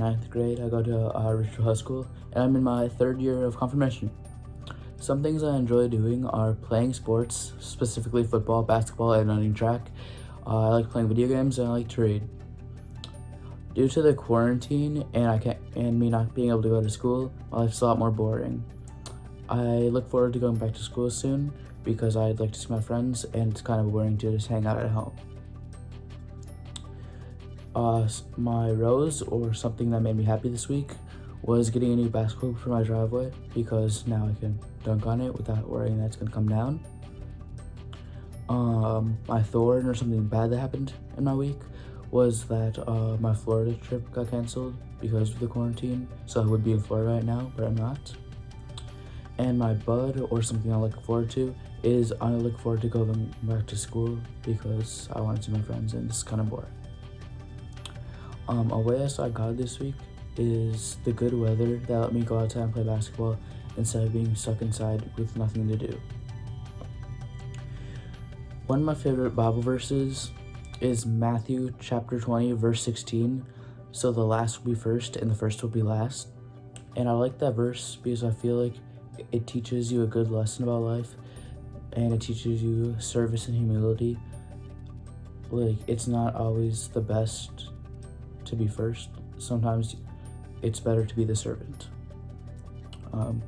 ninth grade. I go to Richfield High School, and I'm in my third year of confirmation. Some things I enjoy doing are playing sports, specifically football, basketball, and running track. I like playing video games, and I like to read. Due to the quarantine and me not being able to go to school, my life's a lot more boring. I look forward to going back to school soon because I'd like to see my friends, and it's kind of boring to just hang out at home. My rose, or something that made me happy this week, was getting a new basketball hoop for my driveway because now I can dunk on it without worrying that it's going to come down. My thorn, or something bad that happened in my week, was that my Florida trip got canceled because of the quarantine, so I would be in Florida right now, but I'm not. And my bud, or something I look forward to, is I look forward to going back to school because I want to see my friends, and it's kind of boring. A way I saw God this week is the good weather that let me go outside and play basketball instead of being stuck inside with nothing to do. One of my favorite Bible verses is Matthew chapter 20, verse 16. So the last will be first and the first will be last. And I like that verse because I feel like it teaches you a good lesson about life, and it teaches you service and humility. Like, it's not always the best to be first. Sometimes it's better to be the servant. One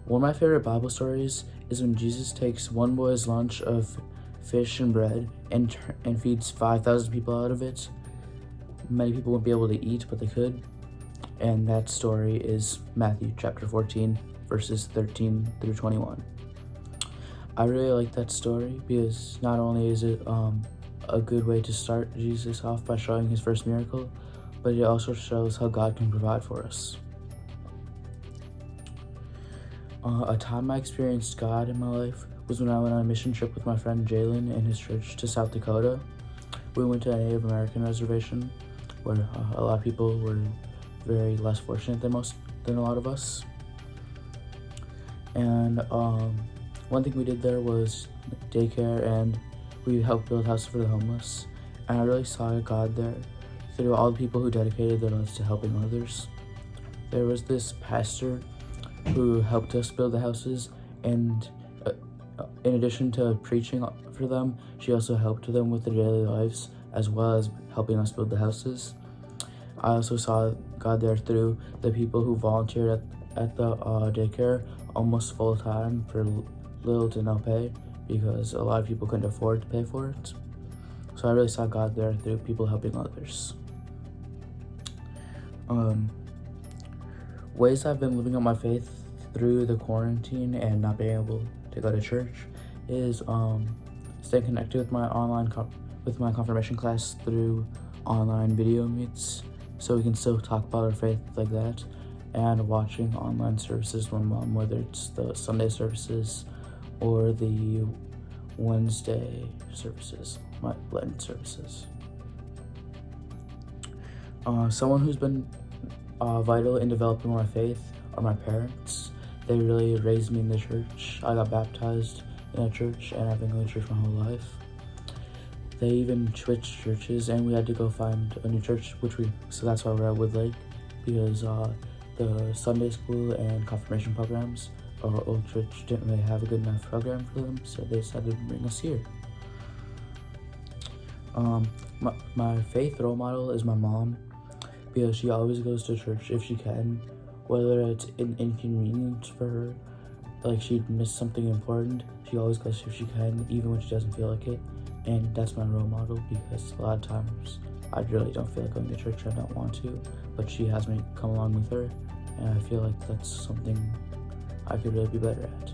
of my favorite Bible stories is when Jesus takes one boy's lunch of fish and bread and feeds 5,000 people out of it. Many people won't be able to eat, but they could. And that story is Matthew chapter 14, verses 13 through 21. I really like that story because not only is it a good way to start Jesus off by showing his first miracle, but it also shows how God can provide for us. A time I experienced God in my life was when I went on a mission trip with my friend Jalen and his church to South Dakota. We went to a Native American reservation where a lot of people were very less fortunate than a lot of us. And one thing we did there was daycare, and we helped build houses for the homeless. And I really saw God there through all the people who dedicated their lives to helping others. There was this pastor who helped us build the houses, and in addition to preaching for them, she also helped them with their daily lives as well as helping us build the houses. I also saw God there through the people who volunteered at the daycare almost full time for little to no pay because a lot of people couldn't afford to pay for it. So I really saw God there through people helping others. Ways I've been living up my faith through the quarantine and not being able to go to church is staying connected with my my confirmation class through online video meets, so we can still talk about our faith like that, and watching online services with Mom, whether it's the Sunday services or the Wednesday services, my Lent services. Someone who's been vital in developing my faith are my parents. They really raised me in the church. I got baptized in a church, and I've been going to church my whole life. They even switched churches, and we had to go find a new church, so that's why we're at Woodlake, because the Sunday school and confirmation programs, our old church didn't really have a good enough program for them, so they decided to bring us here. My faith role model is my mom, because she always goes to church if she can, whether it's an inconvenience for her, like she'd miss something important, she always goes if she can, even when she doesn't feel like it. And that's my role model because a lot of times I really don't feel like going to church, I don't want to, but she has me come along with her, and I feel like that's something I could really be better at.